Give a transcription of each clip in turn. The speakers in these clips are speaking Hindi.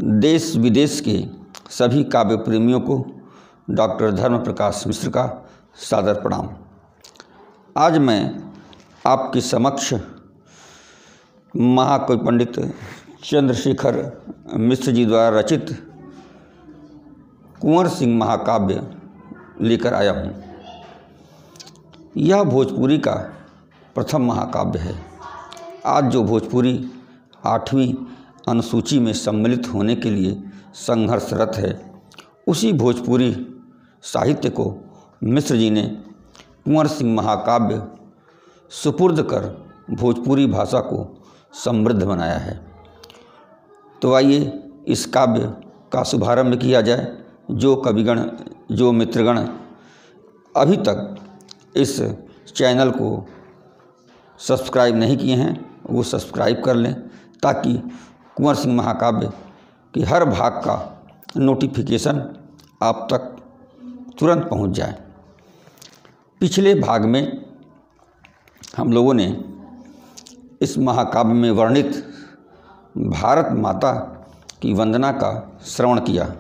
देश विदेश के सभी काव्य प्रेमियों को डॉक्टर धर्म प्रकाश मिश्र का सादर प्रणाम। आज मैं आपके समक्ष महाकवि पंडित चंद्रशेखर मिश्र जी द्वारा रचित कुंवर सिंह महाकाव्य लेकर आया हूँ। यह भोजपुरी का प्रथम महाकाव्य है। आज जो भोजपुरी 8वीं अनुसूची में सम्मिलित होने के लिए संघर्षरत है, उसी भोजपुरी साहित्य को मिश्र जी ने कुंवर सिंह महाकाव्य सुपुर्द कर भोजपुरी भाषा को समृद्ध बनाया है। तो आइए इस काव्य का शुभारंभ किया जाए। जो कविगण, जो मित्रगण अभी तक इस चैनल को सब्सक्राइब नहीं किए हैं, वो सब्सक्राइब कर लें ताकि कुंवर सिंह महाकाव्य के हर भाग का नोटिफिकेशन आप तक तुरंत पहुंच जाए। पिछले भाग में हम लोगों ने इस महाकाव्य में वर्णित भारत माता की वंदना का श्रवण किया।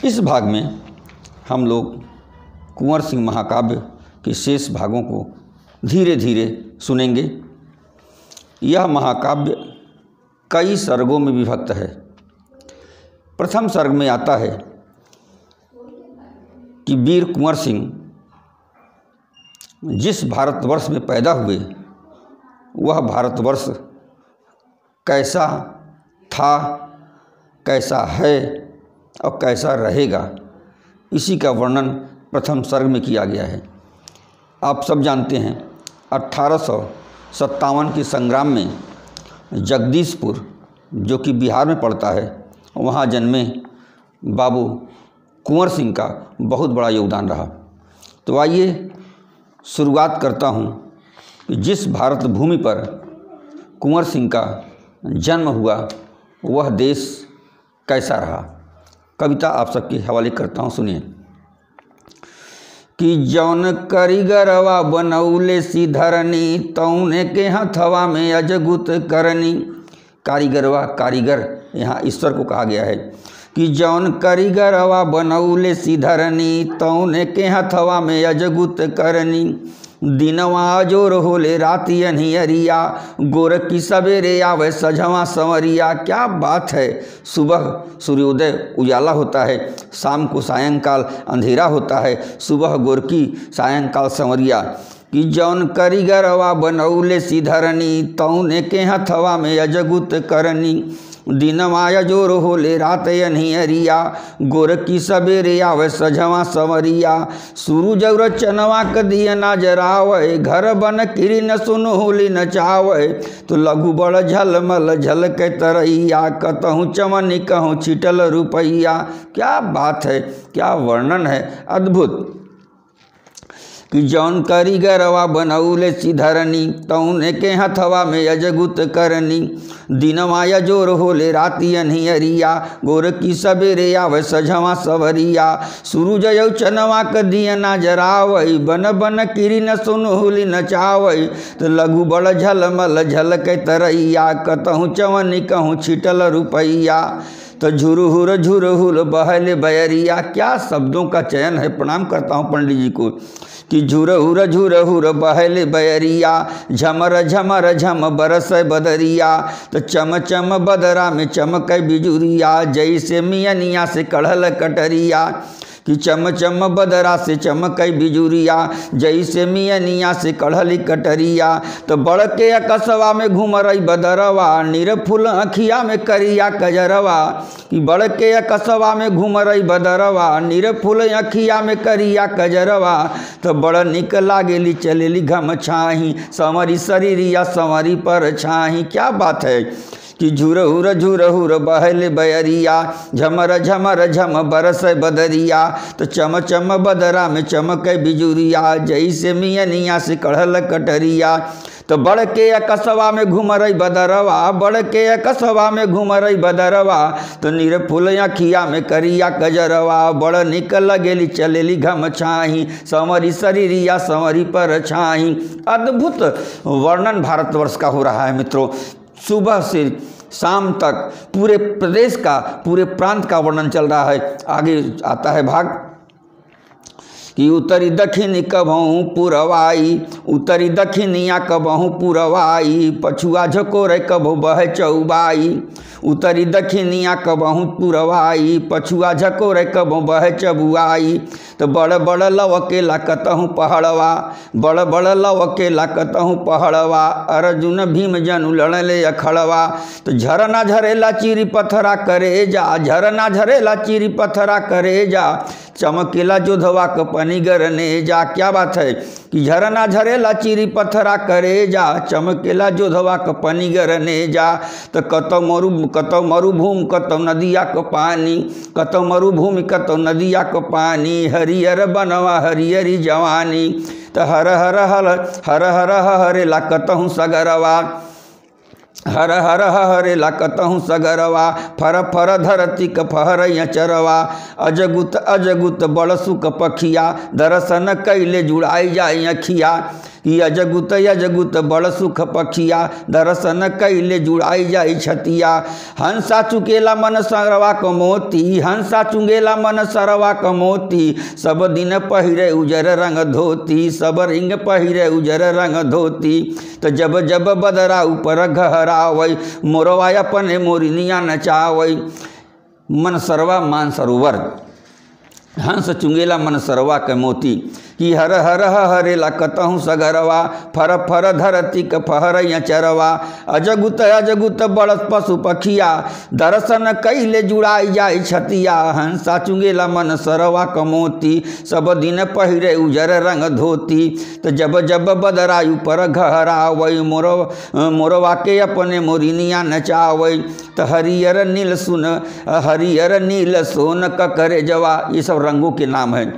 इस भाग में हम लोग कुंवर सिंह महाकाव्य के शेष भागों को धीरे धीरे सुनेंगे। यह महाकाव्य कई सर्गों में विभक्त है। प्रथम सर्ग में आता है कि वीर कुंवर सिंह जिस भारतवर्ष में पैदा हुए, वह भारतवर्ष कैसा था, कैसा है और कैसा रहेगा, इसी का वर्णन प्रथम सर्ग में किया गया है। आप सब जानते हैं 1857 के संग्राम में जगदीशपुर, जो कि बिहार में पड़ता है, वहाँ जन्मे बाबू कुंवर सिंह का बहुत बड़ा योगदान रहा। तो आइए शुरुआत करता हूँ कि जिस भारत भूमि पर कुंवर सिंह का जन्म हुआ, वह देश कैसा रहा। कविता आप सबके हवाले करता हूँ, सुनिए। कि जौन करिगरवा बनौले सिधरनी, तौने के हथवा में अजगुत करनी। कारीगरवा, कारीगर यहाँ ईश्वर को कहा गया है। कि जौन करिगरवा बनौले सिधरनी, तौने के हथवा में अजगुत करनी। दिनवा जोर होले राति अनियरिया, गोर की सवेरे आवे सझवा संवरिया। क्या बात है। सुबह सूर्योदय उजाला होता है, शाम को सायंकाल अंधेरा होता है, सुबह गोर की सायंकाल संवरिया। कि जौन करिगरवा बनौले सिधरनी, तौने के हथवा में अजगुत करनी। दिनवा जोर होले रात अनियरिया, गोर की सवेरे आवे सझवा संवरिया। सूरज और चनवा क दिया ना जरावे, घर बन किरी न सुन होली नचावे। तो लघु बड़ झलमल झलक तरैया, कतहूँ चमनी कहूँ छिटल रुपैया। क्या बात है, क्या वर्णन है, अद्भुत। कि जौन करिगरवा बनौले सिधरनी, तौने के हथवा में अजगुत करनी। दिनवा जोर होले राति अनियरिया, गोर की सवेरे आवे सझवा संवरिया। सूरज यौ चनवा क दिया ना जरावई, बन बन किरी न सुन होली नचावई। तो लघु बड़ झलमल झलक तरैया, कतहूँ चवनी कहूँ छिटल रुपैया। तो झुरहुर बहले बयरिया। क्या शब्दों का चयन है, प्रणाम करता हूँ पंडित जी को। कि झुरहुर बहले बयरिया, झमर झमर झम बरस बदरिया। तो चम चम बदरा में चमक बिजुरिया, जैसे मियनिया से कढ़ल कटरिया। कि चम चम बदरा से चमक बिजुरिया, जैसे मियनिया से कढ़ली कटरिया। तो बड़के कसवा में घुमरई बदरवा, निरफुल अखिया में करिया कजरवा। कि बड़के कसवा में घुमरई बदरवा, निरफुल अखिया में करिया कजरवा। तो बड़ निक लागेली चलेली घम छाही, संवरी शरीरिया संवरी पर छाही। क्या बात है। कि झुरहुर बहले बयरिया, झमर झमर झम बरस बदरिया। तो चम चम बदरा में चमक बिजुरिया, जैसे मियनिया से कढ़ल कटरिया। तो बड़के कसवा में घुमरई बदरवा, बड़के कसवा में घुमरई बदरवा। तो निरफुल अखिया में करिया कजरवा, बड़ निक लगेली चलेली घम छाही, संवरी शरीरिया संवरी पर छाही। अद्भुत वर्णन भारतवर्ष का हो रहा है मित्रों। सुबह से शाम तक पूरे प्रदेश का, पूरे प्रांत का वर्णन चल रहा है। आगे आता है भाग कि उत्तरी दक्षिणी कबहूँ पुरवाई, उत्तरी दक्षिणिया कबहूँ पुरवाई, पछुआ झकोरे कबहू बह चौबाई, उत्तरी दक्षिणिया कबहूँ पुरवाई, पछुआ झकोरे कबहू बह चबुआई। तो बड़ बड़ लवकेला कतहूँ पहाड़वा, बड़ बड़ लवकेला कतहूँ पहाड़वा, अर्जुन भीम जनु लड़ले अखड़वा। तो झरना झरेला चीरी पत्थरा करे जा, झरना झरेला चीरी पत्थरा करे जा, चमकेला जोधवा क पनिगर ने जा। क्या बात है कि झरना झरेला चीरी पत्थरा करे जा, चमकेला जोधवा क पनिगर ने जा। तो कतौ मरुभूमि कतौ नदिया क पानी, कतौ मरुभूमि कतौ नदिया क पानी, हरियर बनवा हरियरी जवानी। तो हर हर हर हर हर हरेला कतहूँ सगरवा, हर हर हरेला कतहूँ सगरवा, फर फर धरती क फहरैया चरवा, अजगुत अजगुत बड़ सुख पखिया, दर्शन कैले जुड़ाई जाई अखिया। कि अजगुत अजगुत बड़ सुख पखिया, दर्शन कैले जुड़ाई जाई छतिया। हंसा चुकेला मन सरवा क मोती, हंसा चुंगेला मन सरवा क मोती, सब दिन पहिरे उजर रंग धोती, सब रिंग पहिरे उजर रंग धोती। तो जब जब बदरा ऊपर गहरावै, मोरवा अपने मोरिनिया नचावै। मन सरवा मान सरोवर, हंस चुंगेला मन सरवा के मोती, कि हर हर हरेला कतहूँ सगरवा, फर फर धरती क फहरैया चरवा, अजगुत अजगुत बड़ पशु पखिया, दर्शन कैले जुड़ाई जाई छतिया। हंसा चुंगेला मन सरवा क मोती, सब दिन पहिरे उजर रंग धोती। तो जब जब बदरायु पर घहरावै, मोरवा के अपने मोरिनिया नचावै। तो हरियर नील सुन, हरियर नील सोन ककरे जवा, ये सब रंगों के नाम हैं।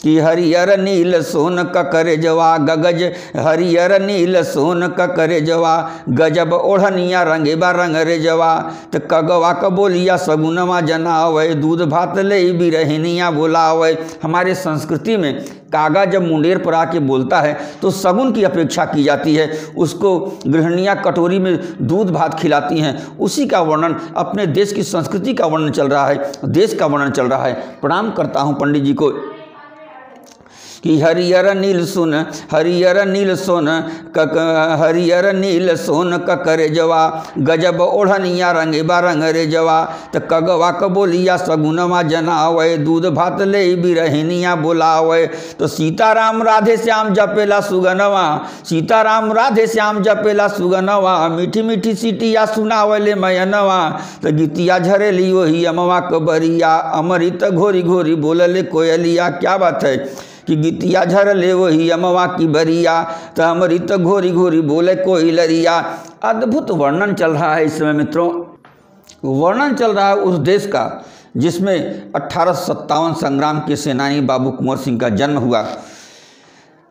कि हरियर नील सोन ककरे जवा, गगज हरियर नील सोन ककरे जवा, गजब ओढ़निया रंगे बा रंग रे जवा। तो कगवा क बोलिया सगुनवा जनावे, दूध भात ले बिरहिनिया बोलावे। हमारे संस्कृति में कागा जब मुंडेर पर आके बोलता है तो सगुन की अपेक्षा की जाती है, उसको गृहिणियाँ कटोरी में दूध भात खिलाती हैं। उसी का वर्णन, अपने देश की संस्कृति का वर्णन चल रहा है, देश का वर्णन चल रहा है। प्रणाम करता हूँ पंडित जी को। कि हरियर नील सुन, हरियर नील सोन हरियर नील सोन ककरे जवा, गजब ओढ़निया रंगे बा रंग रे जवा। तो कगवा क बोलिया सगुनवा जनावे, दूध भात ले बिरहिनिया बोलावे। तो सीताराम राधे श्याम जपेला सुगनवा, सीताराम राधे श्याम जपेला सुगनवा, मीठी मीठी सीटिया सुनावले मयनवा। तो गीतिया झरेली वही अमवा क बरिया, अमृत घोरी घोरी बोलले कोयलिया। क्या बात है कि गीतिया झरले वही अमवा की बरिया, तो अमृत घोरी घोरी बोले कोयलरिया। अद्भुत वर्णन चल रहा है इस समय मित्रों, वर्णन चल रहा है उस देश का जिसमें 1857 संग्राम के सेनानी बाबू कुंवर सिंह का जन्म हुआ।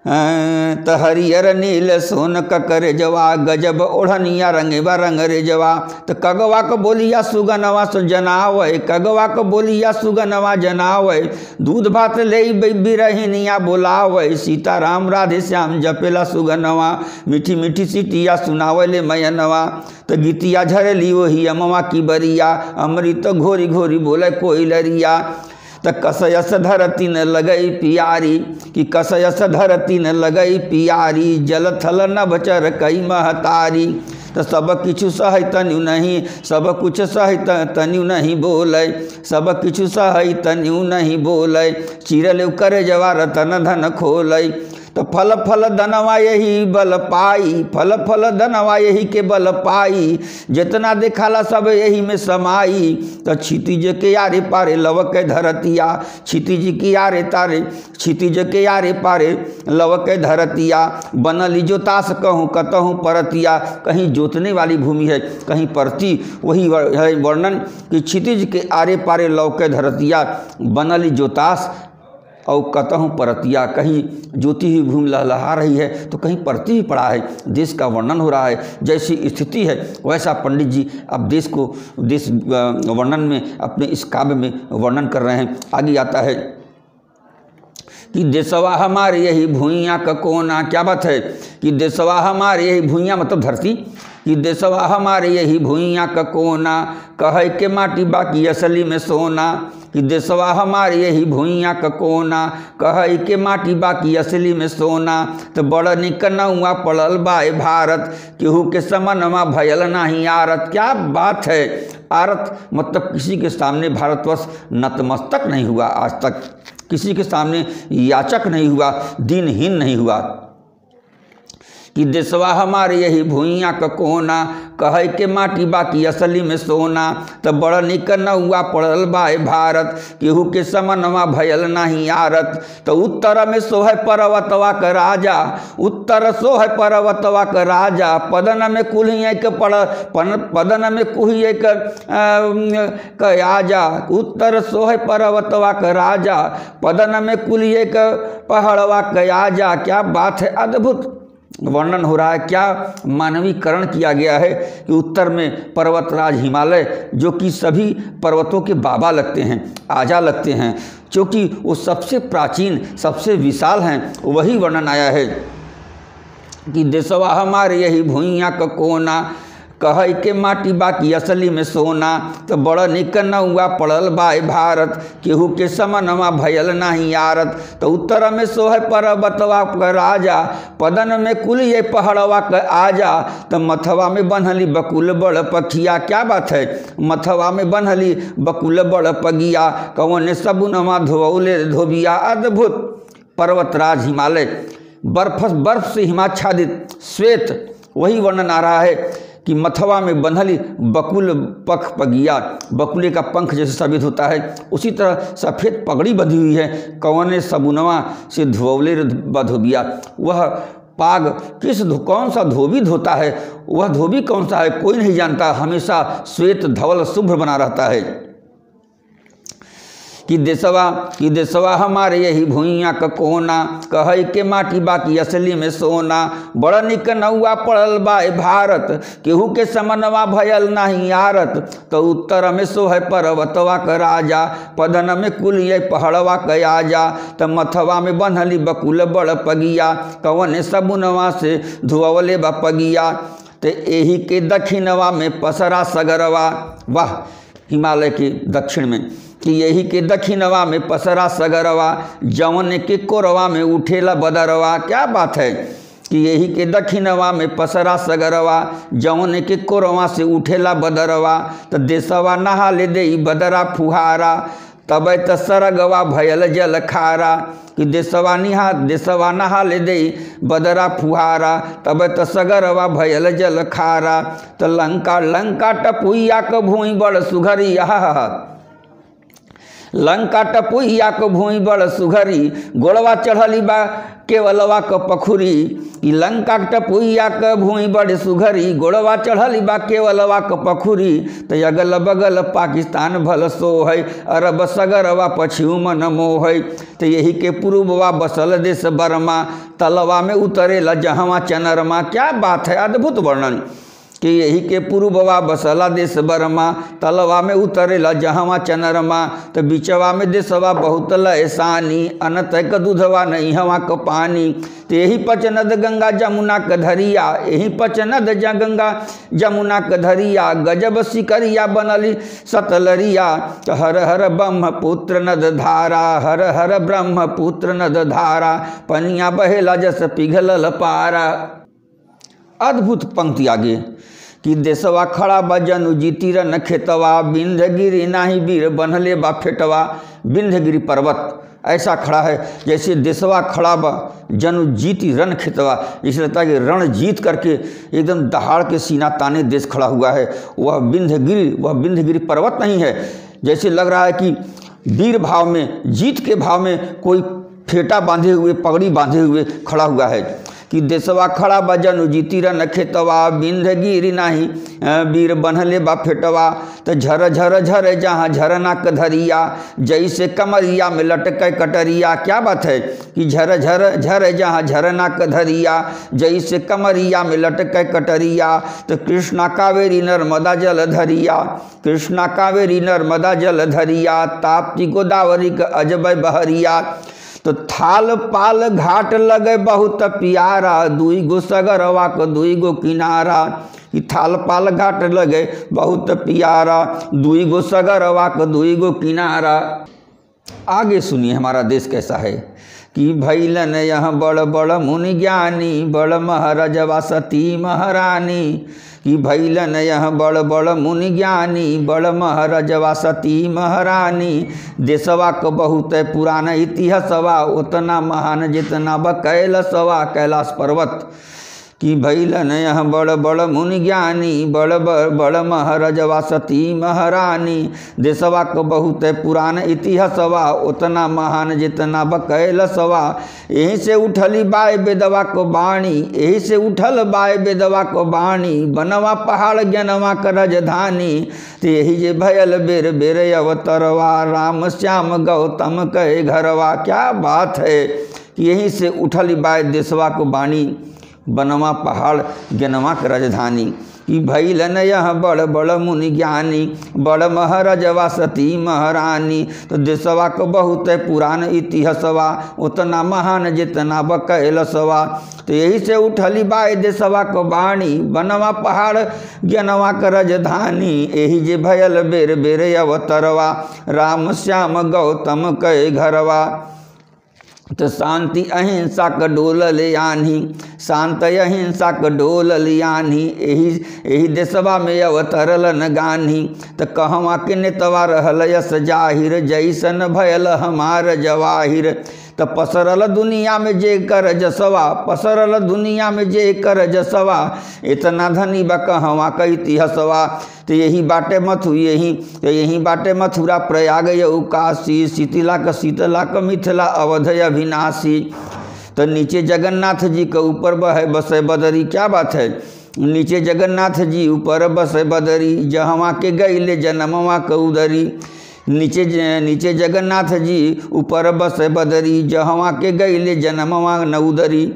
तो हरियर नील सोन ककरे जवा, गजब ओढ़निया रंगे बा रंग रे जवा। तो कगवा क बोलिया सुगनवा जनावे, कगवा क बोलिया सुगनवा जनावे, दूध भात ले बिरहिनिया बोलावे। सीताराम राधे श्याम जपेला सुगनवा, मीठी मीठी सीटिया सुनावले मयनवा। तो गीतिया झरेली वही अमवा की बरिया, अमृत घोरी घोरी बोले कोयलरिया। तो कसयस धरती न लगई पियारी, कि कसयस धरती न लगई पियारी, जल थल नभचर कई महतारी। तो सब किछु सही तन्यु नहीं, सब कुछ सही तन्यु नहीं बोले, सब किछु सही तन्यु नहीं बोले, चिरल करे जवा रतन धन खोले। तो फल फल धनवा यही बल पाई, फल फल धनवा यही के बल पाई, जितना देखाला सब यही में समाई। तो क्षितिज के आरे पारे लव के धरतिया, क्षितिज के आरे तारे, क्षितिज के आरे पारे लव के धरतिया। बनली जोतास कहूँ कतहूँ परतिया, कहीं जोतने वाली भूमि है कहीं परती, वही है वर्णन कि क्षितिज के आरे पारे लव के धरतिया, बनली जोतास और कतहूँ परतिया, कहीं ज्योति ही भूमि लहलहा रही है तो कहीं परती ही पड़ा है। देश का वर्णन हो रहा है, जैसी स्थिति है वैसा पंडित जी अब देश को देश वर्णन में अपने इस काव्य में वर्णन कर रहे हैं। आगे आता है कि देशवा हमारे यही भूइयाँ का कोना। क्या बात है कि देशवा हमारे यही भूइयाँ मतलब धरती, कि देशवा हमारे यही भुइयाँ का कोना, कहे के माटी बाकी असली में सोना। कि देशवा हमारे यही भुइयाँ का कोना, कहे के माटी बाकी असली में सोना। तो बड़ निक नौआ पड़ल बाए भारत, केहू के समनमा भयल नहीं आरत। क्या बात है, आरत मतलब किसी के सामने भारतवर्ष नतमस्तक नहीं हुआ, आज तक किसी के सामने याचक नहीं हुआ, दीनहीन नहीं हुआ। कि देशवा हमारे यही भुइयाँ का कोना, कहे के माटी बाकी असली में सोना। तब बड़ निक नौआ पड़ल बाए भारत, केहू के समनमा भयल नहीं आरत। तो उत्तर में सोहे पर्वतवा का राजा, उत्तर सोहे पर्वतवा का राजा। पदन में कुल्हिए के पदन में कुहिए के आजा। उत्तर सोहे पर्वतवा का राजा, पदन में कुल्हिए के पहाड़वा का आजा। क्या बात है, अद्भुत वर्णन हो रहा है। क्या मानवीकरण किया गया है कि उत्तर में पर्वतराज हिमालय, जो कि सभी पर्वतों के बाबा लगते हैं, आजा लगते हैं, क्योंकि वो सबसे प्राचीन सबसे विशाल हैं, वही वर्णन आया है। कि देशवा हमारे यही भुइयाँ का कोना, कहे के माटी बाकी असली में सोना। तो बड़ निक नौआ पड़ल बाए भारत, केहू के समनमा भयल नहीं आरत। तो उत्तर में सोहे पर्वतवा का राजा, पदन में कुलिए पहाड़वा का आजा। तो मथवा में बन्हली बकुल बड़ पखिया। क्या बात है, मथवा में बन्हली बकुल बड़ पगिया, कौन सबुनमा धोवले धोबिया। अद्भुत पर्वतराज हिमालय, बर्फ से हिमाच्छादित श्वेत, वही वर्णन आ रहा है कि मथवा में बंधली बकुल पख पगिया, बकुले का पंख जैसे साबित होता है, उसी तरह सफ़ेद पगड़ी बंधी हुई है। कौने सबुनवा से धोवले बधोबिया। वह पाग कौन सा धोबी धोता है, वह धोबी कौन सा है कोई नहीं जानता, हमेशा श्वेत धवल शुभ्र बना रहता है। कि देशवा हमारे यही भुइयाँ का कोना, कहे के माटी बाकी असली में सोना। बड़ निक नौआ पड़ल बाए भारत, केहू के समनवा भयल नहीं आरत। तो उत्तर में सोहे पर्वतवा का राजा, पदन में कुलिए पहाड़वा का आजा। तो मथवा में बन्हली बकुल बड़ पगिया, कौन सबुनवा से धुअवले बा पगिया। तो यही के दक्षिणवा में पसरा सगरवा। वाह, हिमालय के दक्षिण में, कि यही के दक्षिणवा में पसरा सगरवा, जवन के कोरवा में उठेला बदरवा। क्या बात है, कि यही के दक्षिणवा में पसरा सगरवा, जवन के कोरवा से उठेला बदरवा। तो देशवा नहा ले दे बदरा फुहारा, तब त सरगवा भयल जल खारा। कि देशवा नहा ले दे बदरा फुहारा, तब त सगरवा भयल जल खारा। तो लंका टपुइया क भूई बड़ सुघरी, लंका टपुइया को भूई बड़ सुघरी, गोड़वा चढ़ली बा केवलवा क पखुरी। कि लंका टपुइया क भूई बड़ सुघरी, गोड़वा चढ़ली बा केवलवा क पखुरी। तो अगल बगल पाकिस्तान भल सो है, अरब सगरवा पश्चिम नमो है। तो यही के पूर्ववा बसल देश बर्मा, तलवा में उतरेला जहवा चनरमा। क्या बात है, अद्भुत वर्णन। कि यही के पूर्ववा बसला देश बर्मा, तलवा में उतरेला जहवा चनरमा। तो बिचवा में देशवा बहुत लहसानी, अनत क दूधवा नहीं हवा क पानी। तो यही पचनद गंगा जमुना क धरिया, यही पचनद गंगा जमुना क धरिया। गजब सिकरिया बनली सतलरिया, तो हर हर ब्रह्म पुत्र नद धारा, हर हर ब्रह्म पुत्र नद धारा। पनिया बहेला जस पिघलल पारा। अद्भुत पंक्ति आगे। कि देशवा खड़ा बा जनु जीती रन खेतवा, विंध्यगिरि नाही वीर बनले बा फेटवा। विंध्यगिरि पर्वत ऐसा खड़ा है जैसे देशवा खड़ा बा जनु जीती रण खेतवा, जैसे लगता है कि रण जीत करके एकदम दहाड़ के सीना ताने देश खड़ा हुआ है। वह विंध्यगिरि पर्वत नहीं है, जैसे लग रहा है कि वीर भाव में, जीत के भाव में कोई फेटा बांधे हुए, पगड़ी बांधे हुए खड़ा हुआ है। कि देशवा खड़ा बा जनु जीती रन खेतवा, विंध्यगिरि नाही वीर बनले बा फेटवा। तो झर झर झर जहाँ झरना क धरिया, जैसे कमरिया में लटके कटरिया। क्या बात है, कि झर झर झर जहाँ झरना क धरिया, जैसे कमरिया में लटके कटरिया। तो कृष्णा कावेरी नर्मदा जल धरिया, कृष्णा कावेरी नर्मदा जल धरिया। ताप्ती गोदावरी क अजब बहरिया। तो थाल पाल घाट लगे बहुत प्यारा, दुई गो सगरवा को दुई गो किनारा। कि थाल पाल घाट लगे बहुत प्यारा, दुई गो सगरवा को दुई गो किनारा। आगे सुनिए हमारा देश कैसा है कि भैलन यह बड़ बड़ मुनि ज्ञानी, बड़ महाराजवा सती महारानी। कि भैलन यह बड़ बड़ मुनि ज्ञानी, बड़ महाराजवा सती महारानी। देशवा को बहुत पुराना इतिहासवा, उतना महान जितना ब कैलासवा, कैलाश पर्वत। कि भैलन यह बड़ बड़ मुनि ज्ञानी, बड़ बड़ महाराजवा सती महारानी। देशवा को बहुत पुरान इतिहासवा, उतना महान जितना ब कैलासवा। यहीं से उठली बाय बेदवा को बाणी, यहीं से उठल बाय बेदवा को बाणी। बनवा पहाड़ ज्ञानवा का राजधानी, तो यही जे भयल बेर बेर अवतरवा, राम श्याम गौतम कहे घरवा। क्या बात है कि यहीं से उठली बाय देशवा को बाणी, बनवा पहाड़ ज्ञानवा का राजधानी। कि भैलन यह बड़ बड़ मुनि ज्ञानी, बड़ महाराजवा सती महारानी। तो देशवा को बहुत पुरान इतिहासवा, उतना महान जितना ब कैलासवा। तो यही से उठली बाय देशवा को बाणी, बनवा पहाड़ ज्ञानवा का राजधानी। यही जे भयल बेर बेर अवतरवा, राम श्याम गौतम कहे घरवा। तो शांति अहिंसा का डोल ले आनी, शांत अहिंसा का डोल ले आनी। यही देशवा में अवतरल न गानी। तो कहवा के नेतवा रहल यस जाहिर, जैसन भयल हमार जवाहिर। तो पसरल दुनिया में जे कर जसवा, पसरल दुनिया में जे कर जसवा। इतना धनी बा कहवा का इतिहासवा। तो यही बाटे यही बाटे मथुरा प्रयाग यऊ काशी, शीतला का मिथिला अवध अविनाशी। तो नीचे जगन्नाथ जी के ऊपर बसे बदरी। क्या बात है, नीचे जगन्नाथ जी ऊपर बसे बदरी, जहवा के गईले जन्मवा के उदरी। नीचे जगन्नाथ जी ऊपर बसे बदरी, जहवा के गईले जन्मवा न उदरी।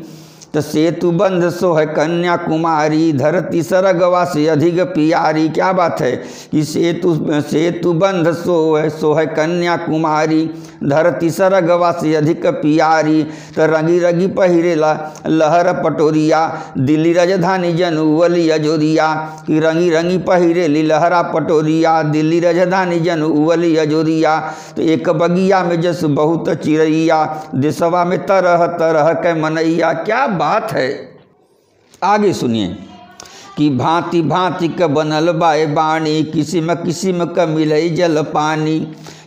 तो सेतु बंध सोह कन्याकुमारी, धरती सरगवा से अधिक प्यारी। क्या बात है कि सेतु बंध सोह कन्याकुमारी, धरती सरगवा से अधिक प्यारी। तो रंगी रंगी पहिरेला लहर पटोरिया, दिल्ली राजधानी जनुवली अजोरिया। कि रंगी रंगी पहिरेली लहरा पटोरिया, दिल्ली राजधानी जनुवली अजोरिया। तो एक बगिया में जस बहुत चिड़ैया, देशवा में तरह तरह के मनैया। क्या बात है, आगे सुनिए कि भांति भांति का बनल बाय बाणी, किसिम किसिम का मिलई जल पानी।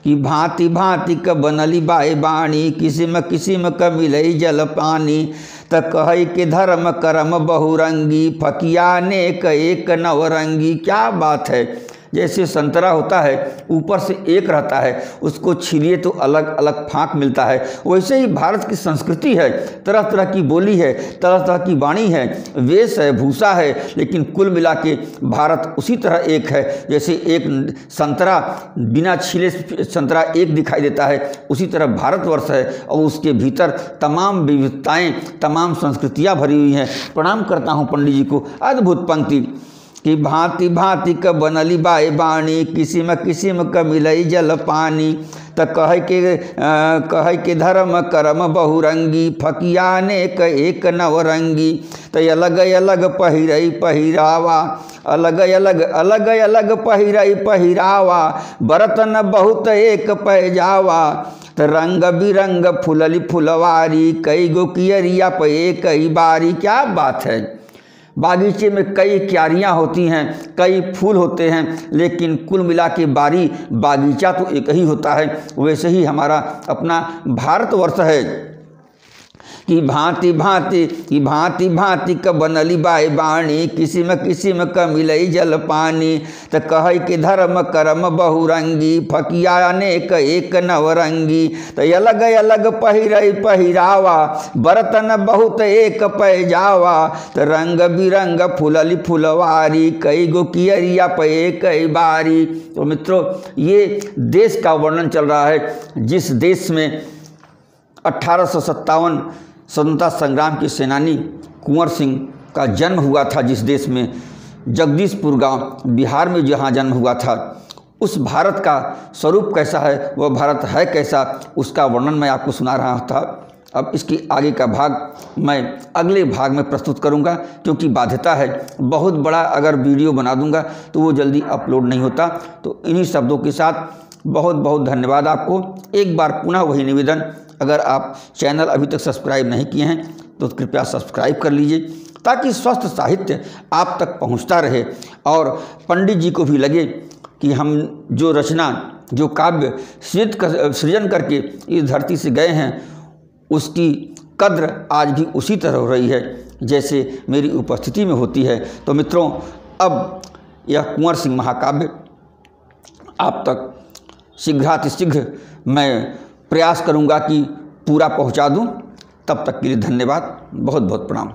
कि भांति भांति का बनली बाय बाणी, किसिम किसिम का मिलई जल पानी। त कहे के धर्म कर्म बहुरंगी, फकिया नेक एक नवरंगी। क्या बात है, जैसे संतरा होता है ऊपर से एक रहता है, उसको छीलिए तो अलग अलग फाँक मिलता है। वैसे ही भारत की संस्कृति है, तरह तरह की बोली है, तरह तरह की वाणी है, वेश है, भूषा है, लेकिन कुल मिला के भारत उसी तरह एक है। जैसे एक संतरा बिना छीले संतरा एक दिखाई देता है, उसी तरह भारतवर्ष है और उसके भीतर तमाम विविधताएँ, तमाम संस्कृतियाँ भरी हुई हैं। प्रणाम करता हूँ पंडित जी को। अद्भुत पंक्ति कि भांति भांति का बनली बाय बाणी, किसिम किसिम का मिलई जल पानी। त कहे के धर्म कर्म बहुरंगी, फकिया नेक एक नवरंगी। तो अलग अलग पहिरई पहिरावा, अलग अलग पहिरई पहिरावा। बरतन बहुत एक पैजावा, तो रंग बिरंग फुलली फुलवारी। कई गो कियरिया पे कई बारी। क्या बात है, बागीचे में कई क्यारियाँ होती हैं, कई फूल होते हैं, लेकिन कुल मिला के बारी बागीचा तो एक ही होता है। वैसे ही हमारा अपना भारतवर्ष है कि भांति भांति का बनली बाय बाणी, किसिम किसिम का मिलई जल पानी। तो कहे के धर्म कर्म बहुरंगी, फकिया अनेक एक नवरंगी। तो अलग अलग पहिरई पहिरावा, बर्तन बहुत एक पैजावा। तो रंग बिरंग फुलली फुलवारी, कई गो कियरिया पे कई बारी। तो मित्रों, ये देश का वर्णन चल रहा है, जिस देश में 1857 स्वतंत्रता संग्राम के सेनानी कुंवर सिंह का जन्म हुआ था, जिस देश में जगदीशपुर गांव बिहार में जहां जन्म हुआ था, उस भारत का स्वरूप कैसा है, वह भारत है कैसा, उसका वर्णन मैं आपको सुना रहा था। अब इसके आगे का भाग मैं अगले भाग में प्रस्तुत करूंगा, क्योंकि बाध्यता है, बहुत बड़ा अगर वीडियो बना दूंगा तो वो जल्दी अपलोड नहीं होता। तो इन्हीं शब्दों के साथ बहुत बहुत धन्यवाद आपको। एक बार पुनः वही निवेदन, अगर आप चैनल अभी तक सब्सक्राइब नहीं किए हैं तो कृपया सब्सक्राइब कर लीजिए, ताकि स्वस्थ साहित्य आप तक पहुंचता रहे और पंडित जी को भी लगे कि हम जो रचना, जो काव्य सृजन करके इस धरती से गए हैं, उसकी कद्र आज भी उसी तरह हो रही है जैसे मेरी उपस्थिति में होती है। तो मित्रों, अब यह कुंवर सिंह महाकाव्य आप तक शीघ्रातिशीघ्र मैं प्रयास करूंगा कि पूरा पहुंचा दूं। तब तक के लिए धन्यवाद, बहुत बहुत प्रणाम।